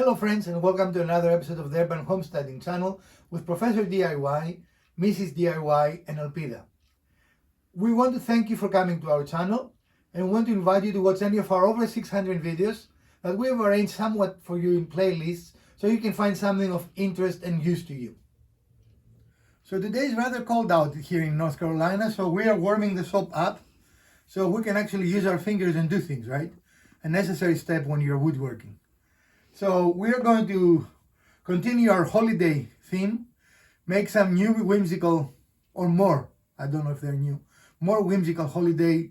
Hello friends, and welcome to another episode of the Urban Homesteading channel with Professor DIY, Mrs. DIY, and Alpida. We want to thank you for coming to our channel and want to invite you to watch any of our over 600 videos that we have arranged somewhat for you in playlists so you can find something of interest and use to you. So today is rather cold out here in North Carolina, so we are warming the soap up so we can actually use our fingers and do things, right? A necessary step when you're woodworking. So we are going to continue our holiday theme, make some new whimsical, or more, I don't know if they're new, more whimsical holiday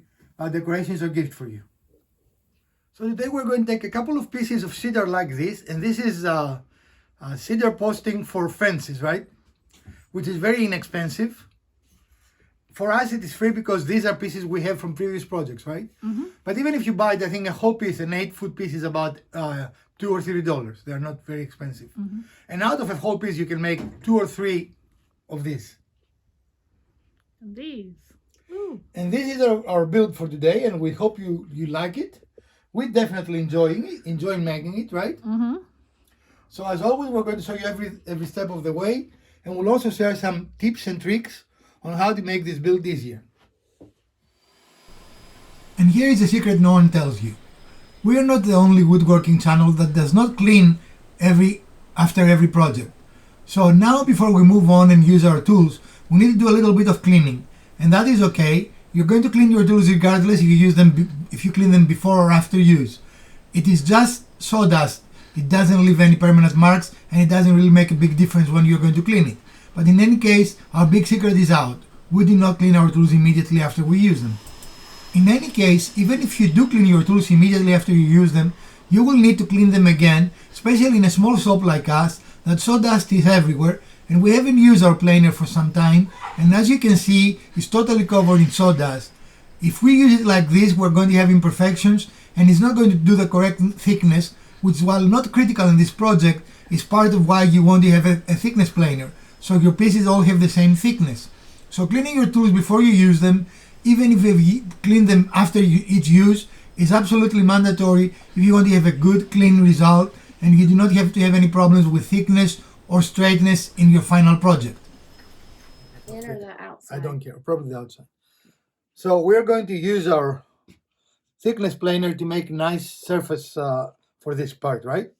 decorations or gift for you. So today we're going to take a couple of pieces of cedar like this, and this is cedar posting for fences, right? Which is very inexpensive. For us it is free because these are pieces we have from previous projects, right? Mm-hmm. But even if you buy it, I think a whole piece, an 8-foot piece is about $2 or $3. They are not very expensive. Mm-hmm. And out of a whole piece you can make 2 or 3 of these. And these. Ooh. And this is our build for today, and we hope you like it. We're definitely enjoying making it, right? Mm-hmm. So as always, we're going to show you every step of the way, and we'll also share some tips and tricks on how to make this build easier. And here is a secret no one tells you. We are not the only woodworking channel that does not clean after every project. So now, before we move on and use our tools, we need to do a little bit of cleaning, and that is okay. You're going to clean your tools regardless if you clean them before or after use. It is just sawdust. It doesn't leave any permanent marks, and it doesn't really make a big difference when you're going to clean it. But in any case, our big secret is out. We do not clean our tools immediately after we use them. In any case, even if you do clean your tools immediately after you use them, you will need to clean them again, especially in a small shop like us, that sawdust is everywhere, and we haven't used our planer for some time, and as you can see, it's totally covered in sawdust. If we use it like this, we're going to have imperfections, and it's not going to do the correct thickness, which, while not critical in this project, is part of why you want to have a thickness planer, so your pieces all have the same thickness. So cleaning your tools before you use them, even if you clean them after each use, is absolutely mandatory if you want to have a good clean result and you do not have to have any problems with thickness or straightness in your final project. In or the outside? I don't care, probably the outside. So we're going to use our thickness planer to make a nice surface for this part, right?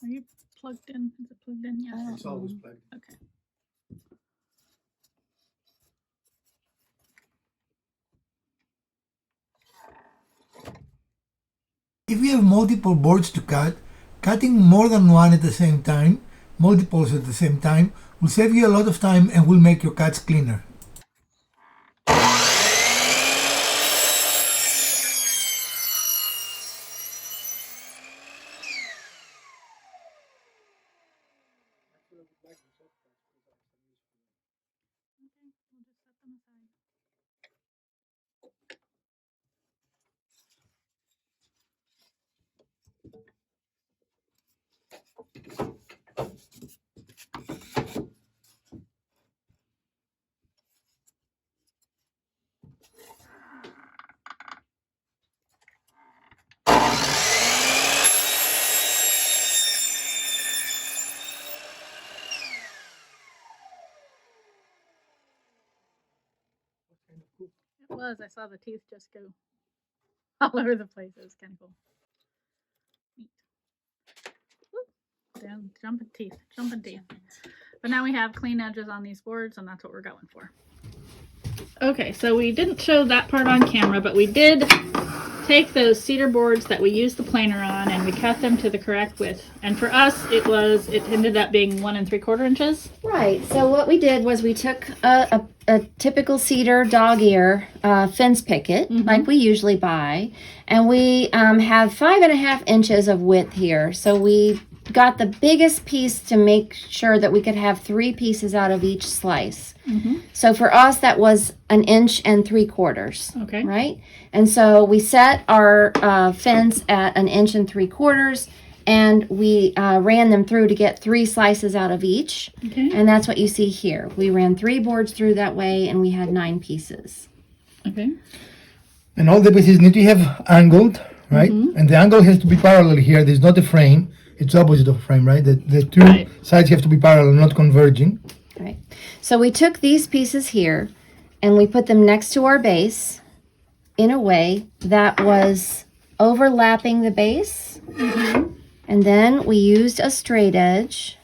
Are you plugged in? Is it plugged in? Yes. It's always plugged in. Okay. If you have multiple boards to cut, cutting more than one at the same time, multiples at the same time, will save you a lot of time and will make your cuts cleaner. Okay, we'll just set them aside. It was. I saw the teeth just go all over the place. It was kind of cool. Neat. Woo. Down, jumping teeth. But now we have clean edges on these boards, and that's what we're going for. Okay, so we didn't show that part on camera, but we did take those cedar boards that we used the planer on and we cut them to the correct width. And for us, it ended up being 1 3/4 inches. Right. So what we did was we took a typical cedar dog ear fence picket, like we usually buy, and we have 5.5 inches of width here. So we got the biggest piece to make sure that we could have 3 pieces out of each slice. So for us, that was 1 3/4 inches. Okay. Right. And so we set our fence at 1 3/4 inches. And we ran them through to get 3 slices out of each. Okay. And that's what you see here. We ran 3 boards through that way, and we had 9 pieces. Okay. And all the pieces need to have angled, right? And the angle has to be parallel here. There's not a frame. It's opposite of a frame, right? The two sides have to be parallel, not converging. Right. So we took these pieces here, and we put them next to our base in a way that was overlapping the base. And then we used a straight edge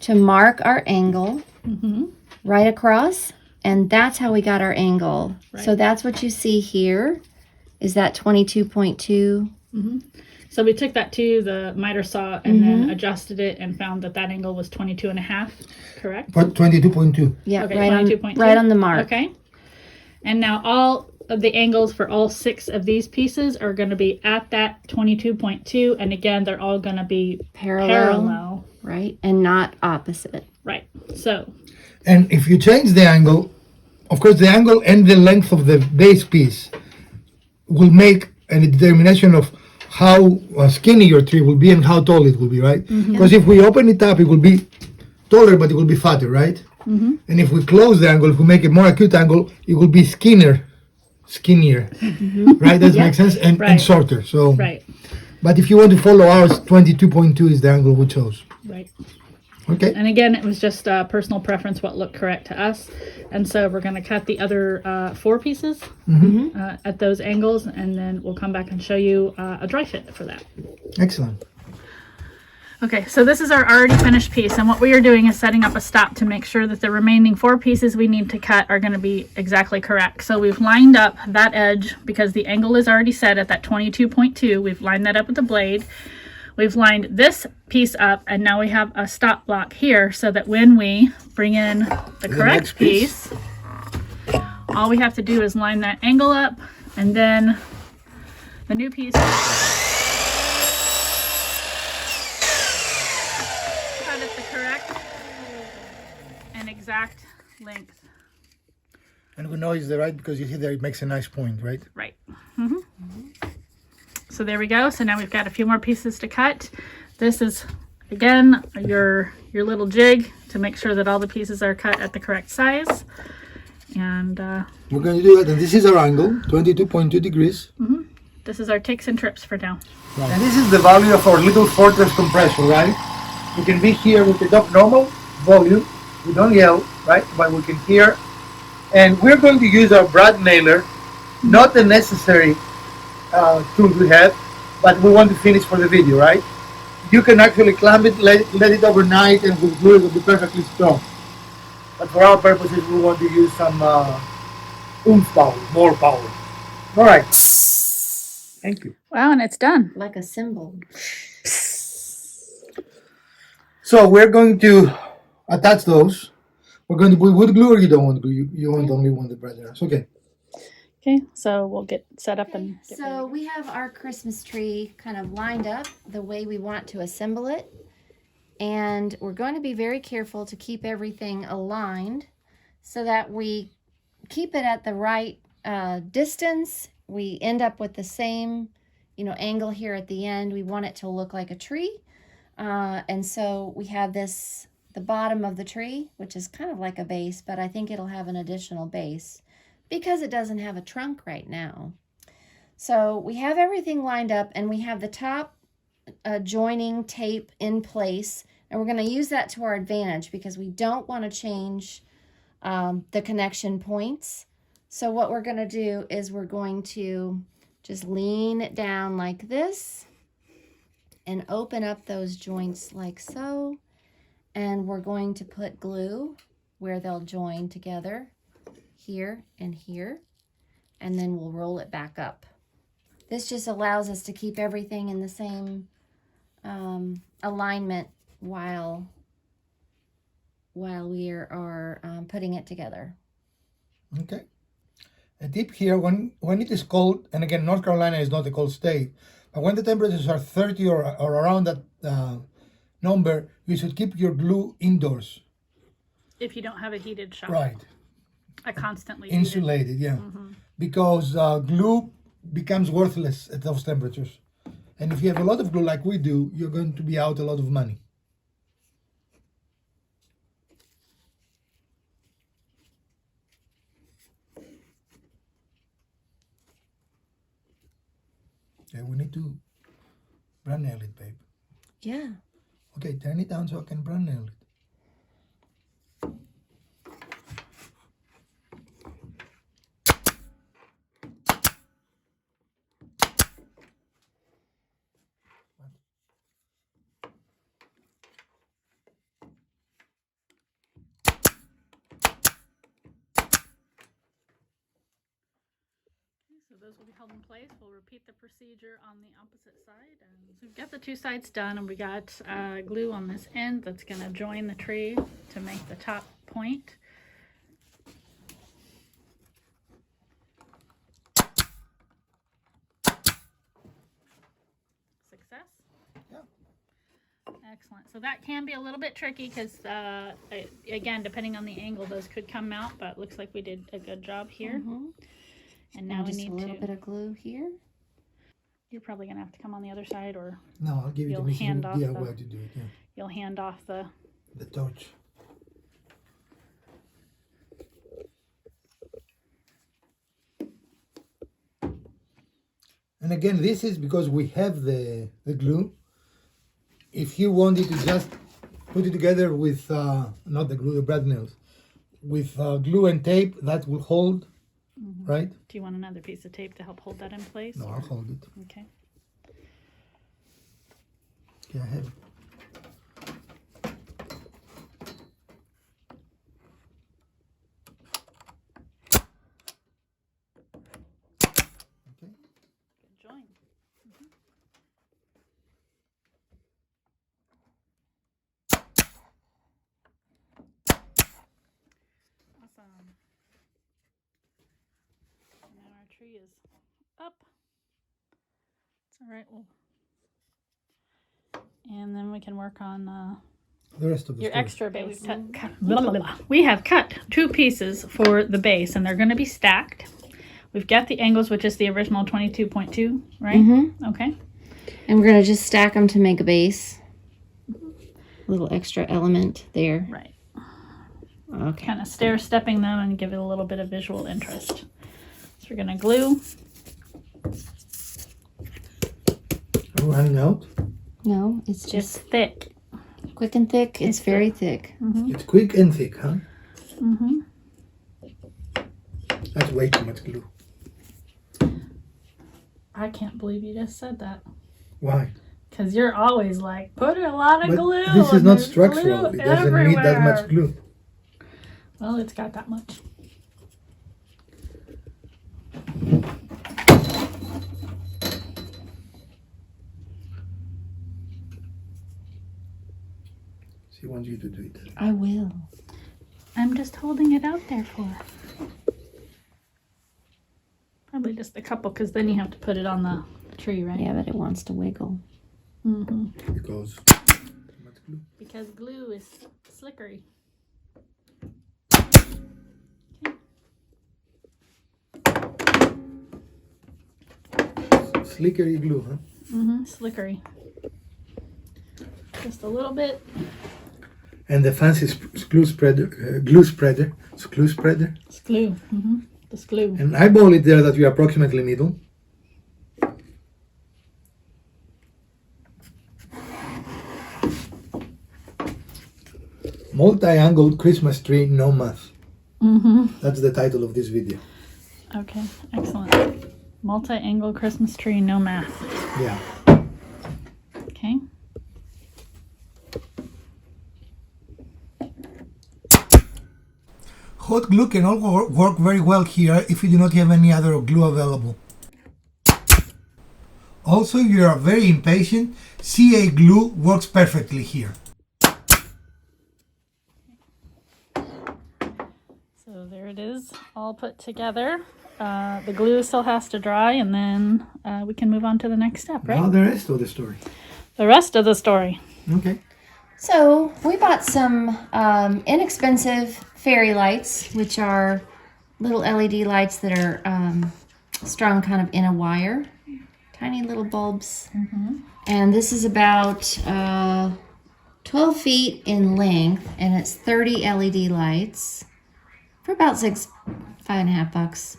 to mark our angle right across. And that's how we got our angle. Right. So that's what you see here is that 22.2. So we took that to the miter saw and then adjusted it and found that angle was 22.5, correct? But 22.2. Yeah, Okay, right, 22.2. right on the mark. Okay. And now all of the angles for all 6 of these pieces are going to be at that 22.2. And again, they're all going to be parallel. Right, and not opposite. Right. So. And if you change the angle, of course, the angle and the length of the base piece will make a determination of how skinny your tree will be and how tall it will be, right? Because if we open it up, it will be taller, but it will be fatter, right? And if we close the angle, if we make a more acute angle, it will be skinnier, right? That makes sense, and shorter. So, but if you want to follow ours, 22.2 is the angle we chose. Right. Okay. And again, it was just personal preference, what looked correct to us. And so we're going to cut the other 4 pieces at those angles, and then we'll come back and show you a dry fit for that. Excellent. Okay, so this is our already finished piece, and what we are doing is setting up a stop to make sure that the remaining 4 pieces we need to cut are going to be exactly correct. So we've lined up that edge because the angle is already set at that 22.2. We've lined that up with the blade. We've lined this piece up, and now we have a stop block here so that when we bring in the correct piece, all we have to do is line that angle up, and then the new piece cut at the correct and exact length. And we know it's the right because you see there it makes a nice point, right? Right. So there we go. So now we've got a few more pieces to cut. This is, again, your little jig to make sure that all the pieces are cut at the correct size. And we're going to do that. And this is our angle, 22.2 degrees. This is our ticks and trips for now. Right. And this is the value of our little fortress compressor, right? We can be here with the top normal volume. We don't yell, right? But we can hear. And we're going to use our brad nailer, not the necessary tool we have, but we want to finish for the video, right? You can actually clamp it, let it overnight, and with glue it will be perfectly strong. But for our purposes, we want to use some oomph power, more power. All right. Thank you. Wow, and it's done. Like a cymbal. So we're going to attach those. We're going to put wood glue, or you don't want glue? You want only want the brad nails. Okay. Okay, so we'll get set up and get ready. So we have our Christmas tree kind of lined up the way we want to assemble it. And we're going to be very careful to keep everything aligned so that we keep it at the right distance. We end up with the same, angle here at the end. We want it to look like a tree. And so we have this, the bottom of the tree, which is kind of like a base, but I think it'll have an additional base because it doesn't have a trunk right now. So we have everything lined up, and we have the top joining tape in place, and we're going to use that to our advantage because we don't want to change the connection points. So what we're going to do is we're going to just lean it down like this and open up those joints like so, and we're going to put glue where they'll join together, here and here, and then we'll roll it back up. This just allows us to keep everything in the same alignment while we are putting it together. Okay. A tip here, when it is cold, and again, North Carolina is not a cold state, but when the temperatures are 30 or around that number, you should keep your glue indoors. If you don't have a heated shop. Right. A constantly Insulated, yeah. Because glue becomes worthless at those temperatures. And if you have a lot of glue like we do, you're going to be out a lot of money. Okay, we need to brand nail it, babe. Yeah. Okay, turn it down so I can brand nail it. So those will be held in place. We'll repeat the procedure on the opposite side. And so we've got the two sides done, and we got glue on this end that's going to join the tree to make the top point. Success? Yeah. Excellent. So that can be a little bit tricky because, again, depending on the angle, those could come out, but looks like we did a good job here. And now we just need a little bit of glue here. You're probably going to have to come on the other side, or No, I'll give you You'll the missing hand off idea the- where to do it, yeah. you'll hand off the... The torch. And again, this is because we have the glue. If you wanted to just put it together with, not the glue, the brad nails, with glue and tape, that will hold, right? Do you want another piece of tape to help hold that in place? No, or- I'll hold it. Okay. Okay, I have it. Okay. Good join. Awesome. Now our tree is up. It's all right. And then we can work on The rest of the your story. extra base. We have cut two pieces for the base, and they're going to be stacked. We've got the angles, which is the original 22.2, right? Okay. And we're going to just stack them to make a base. Little extra element there. Right. Okay. Kind of stair-stepping them and give it a little bit of visual interest. So we're going to glue. Are we running out? No, it's It's just thick. quick and thick. It's very thick. It's quick and thick, huh? Mm-hmm. That's way too much glue. I can't believe you just said that. Why? Because you're always like, put a lot of But glue. this is and not there's structural. glue It doesn't need that much everywhere. glue. Well, it's got that much. She wants you to do it. I will. I'm just holding it out there for her. Probably just a couple, because then you have to put it on the tree, right? Yeah, but it wants to wiggle. Mm-hmm. Because too much glue. Because glue is slickery. Slickery glue, huh? Mm-hmm. Slickery. Just a little bit. And the fancy glue spreader, glue spreader. It's glue spreader. It's glue. Mm-hmm. It's glue. And eyeball it there that you approximately middle. Multi-angled Christmas tree, no math. Mm-hmm. That's the title of this video. Okay, excellent. Multi-angle Christmas tree, no math. Yeah. Okay. Hot glue can also work very well here if you do not have any other glue available. Also, if you are very impatient, CA glue works perfectly here. So there it is, all put together. The glue still has to dry, and then we can move on to the next step, right? Now the rest of the story. The rest of the story. Okay. So we bought some inexpensive fairy lights, which are little LED lights that are strung kind of in a wire. Tiny little bulbs. And this is about 12 feet in length, and it's 30 LED lights for about $5.50.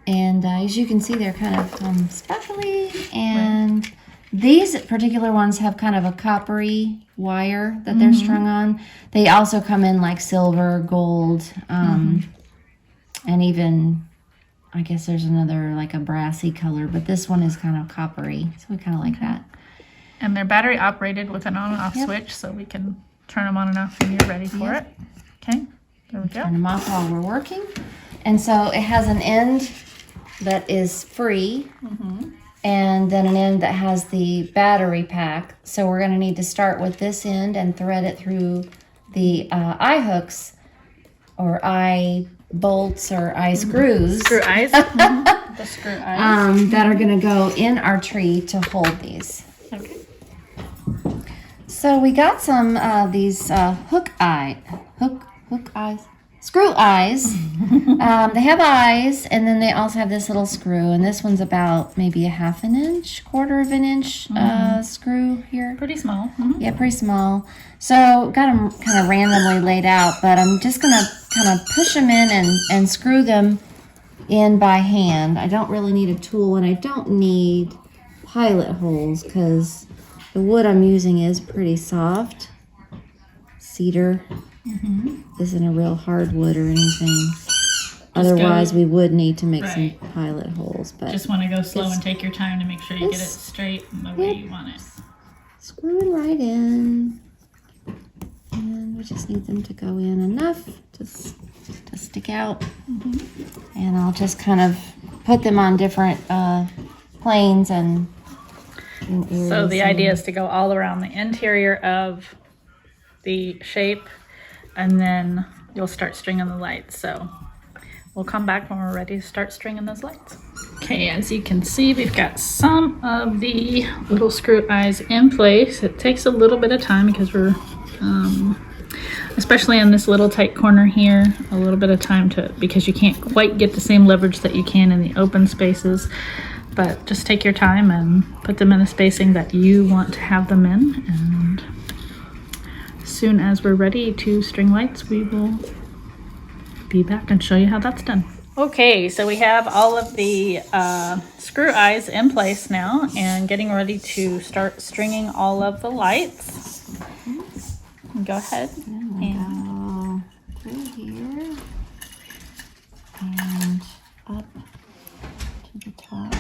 And as you can see, they're kind of sparkly, and these particular ones have kind of a coppery wire that they're strung on. They also come in like silver, gold, and even, I guess there's another like a brassy color, but this one is kind of coppery, so we kind of like that. And they're battery operated with an on and off switch, so we can turn them on and off when you're ready for it. Okay, there we go. Turn them off while we're working. And so it has an end that is free, and then an end that has the battery pack. So we're going to need to start with this end and thread it through the eye hooks or eye bolts or eye screws. Screw eyes. The screw eyes. That are going to go in our tree to hold these. Okay. So we got some these screw eyes. They have eyes, and then they also have this little screw, and this one's about maybe a half an inch, quarter of an inch screw here. Pretty small. Yeah, pretty small. So got them kind of randomly laid out, but I'm just gonna kind of push them in and screw them in by hand. I don't really need a tool, and I don't need pilot holes because the wood I'm using is pretty soft. Cedar isn't a real hard wood or anything. Otherwise, we would need to make some pilot holes. But just want to go slow and take your time to make sure you get it straight and the way you want it. Screwing right in. And we just need them to go in enough to stick out. And I'll just kind of put them on different planes and So the idea is to go all around the interior of the shape, and then you'll start stringing the lights. So we'll come back when we're ready to start stringing those lights. Okay, as you can see, we've got some of the little screw eyes in place. It takes a little bit of time because we're, especially in this little tight corner here, a little bit of time because you can't quite get the same leverage that you can in the open spaces. But just take your time and put them in the spacing that you want to have them in. And as soon as we're ready to string lights, we will be back and show you how that's done. Okay, so we have all of the screw eyes in place now and getting ready to start stringing all of the lights. Go ahead. And go through here and up to the top.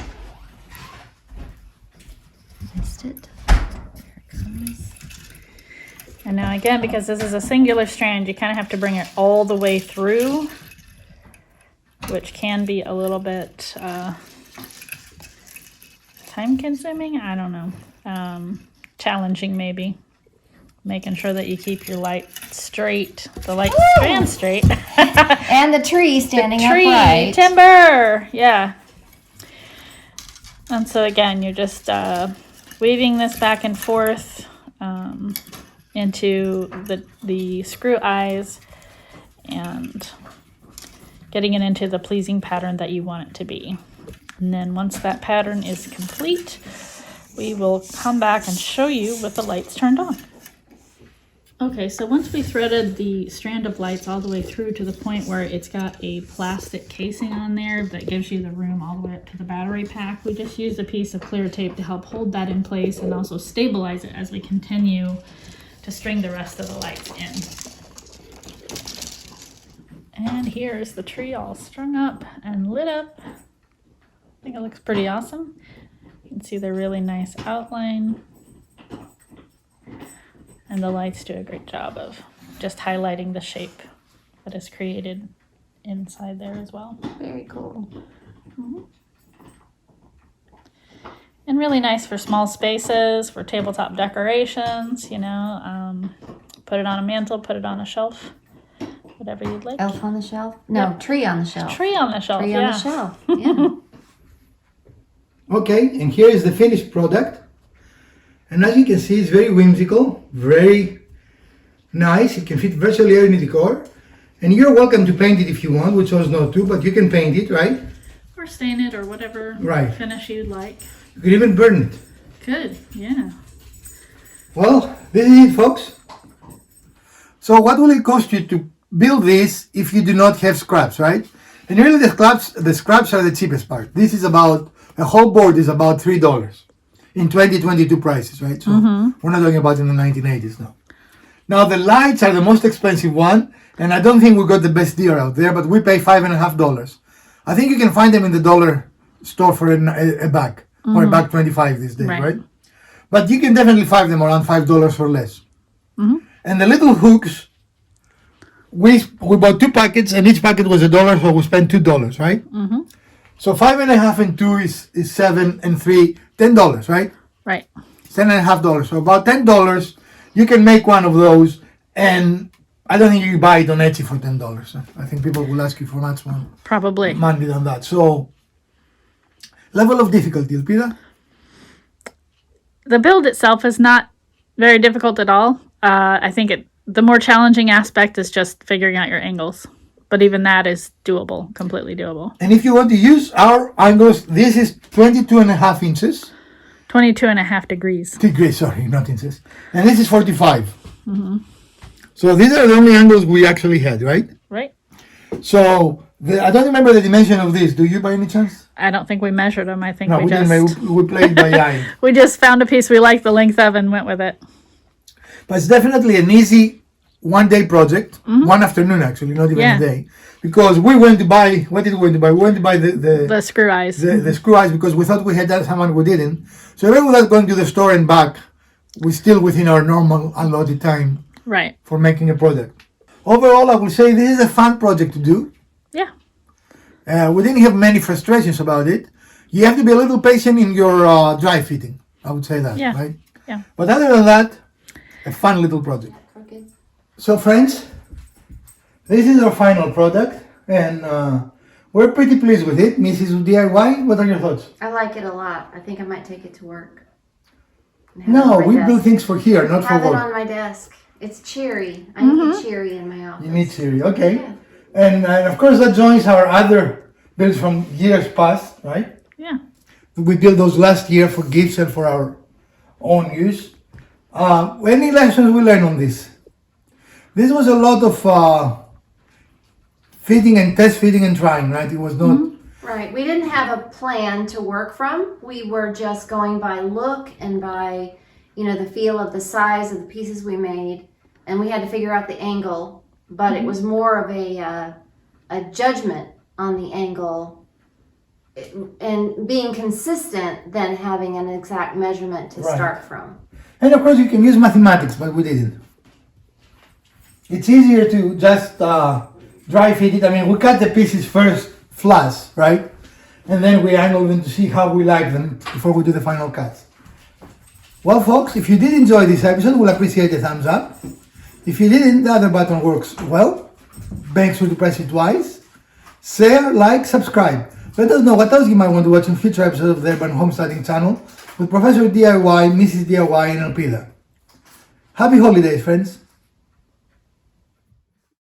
Missed it. There it comes. And now again, because this is a singular strand, you kind of have to bring it all the way through, which can be a little bit time consuming. I don't know. Challenging maybe. Making sure that you keep your light straight, the light strand straight. And the tree standing tree, upright. Timber, yeah. And so again, you're just weaving this back and forth into the screw eyes and getting it into the pleasing pattern that you want it to be. And then once that pattern is complete, we will come back and show you with the lights turned on. Okay, so once we threaded the strand of lights all the way through to the point where it's got a plastic casing on there that gives you the room all the way up to the battery pack, we just used a piece of clear tape to help hold that in place and also stabilize it as we continue to string the rest of the lights in. And here's the tree all strung up and lit up. I think it looks pretty awesome. You can see the really nice outline. And the lights do a great job of just highlighting the shape that is created inside there as well. Very cool. And really nice for small spaces, for tabletop decorations, you know. Put it on a mantle, put it on a shelf, whatever you'd like. Elf on the shelf? No, tree on the shelf. Tree on the shelf, Tree yeah. on the shelf. Yeah. Okay, and here is the finished product. And as you can see, it's very whimsical, very nice. It can fit virtually any decor. And you're welcome to paint it if you want. We chose not to, but you can paint it, right? Or stain it or whatever Right. finish you'd like. You could even burn it. Good, yeah. Well, this is it, folks. So what will it cost you to build this if you do not have scraps, right? And really the scraps are the cheapest part. This is about, a whole board is about $3 in 2022 prices, right? So we're not talking about in the 1980s now. Now the lights are the most expensive one, and I don't think we got the best deal out there, but we pay $5.50. I think you can find them in the dollar store for a bag, or a bag 25 these days, right? But you can definitely find them around $5 or less. And the little hooks, we bought 2 packets, and each packet was $1, so we spent $2, right? So 5.5 and 2 is 7, and 3, $10, right? Right. $10.50. So about $10, you can make one of those, and I don't think you can buy it on Etsy for $10. I think people will ask you for much more Probably. money than that. So, level of difficulty, Elpida? The build itself is not very difficult at all. I think the more challenging aspect is just figuring out your angles. But even that is doable, completely doable. And if you want to use our angles, this is 22.5 inches. 22.5 degrees. Degrees, sorry, not inches. And this is 45. So these are the only angles we actually had, right? Right. So I don't remember the dimension of this. Do you, by any chance? I don't think we measured them. I think No, we didn't. We played by eye. we just found a piece we liked the length of and went with it. But it's definitely an easy one-day project. One afternoon, actually, not even a day. Because we went to buy, what did we went to buy? We went to buy The screw eyes. the screw eyes because we thought we had that someone we didn't. So even without going to the store and back, we're still within our normal allotted time Right. for making a product. Overall, I will say this is a fun project to do. Yeah. We didn't have many frustrations about it. You have to be a little patient in your dry fitting. I would say that, Yeah. right? Yeah. But other than that, a fun little project. So friends, this is our final product, and we're pretty pleased with it. Mrs. DIY, what are your thoughts? I like it a lot. I think I might take it to work. and have it No, on my we desk. build things for here, not for Have it work. on my desk. It's cheery. I need cheery in my office. You need Siri, okay. Yeah. And of course that joins our other builds from years past, right? Yeah. We built those last year for gifts and for our own use. Any lessons we learned on this? This was a lot of fitting and test fitting and trying, right? It was not... Right. We didn't have a plan to work from. We were just going by look and by, the feel of the size of the pieces we made. And we had to figure out the angle. But it was more of a judgment on the angle and being consistent than having an exact measurement to Right. start from. And of course you can use mathematics, but we didn't. It's easier to just dry fit it. I mean, we cut the pieces first flush, right? And then we angle them to see how we like them before we do the final cuts. Well, folks, if you did enjoy this episode, we'll appreciate a thumbs up. If you didn't, the other button works well. Make sure to press it twice. Share, like, subscribe. Let us know what else you might want to watch in future episodes of the Urban Homesteading channel with Professor DIY, Mrs. DIY, and Elpida. Happy holidays, friends.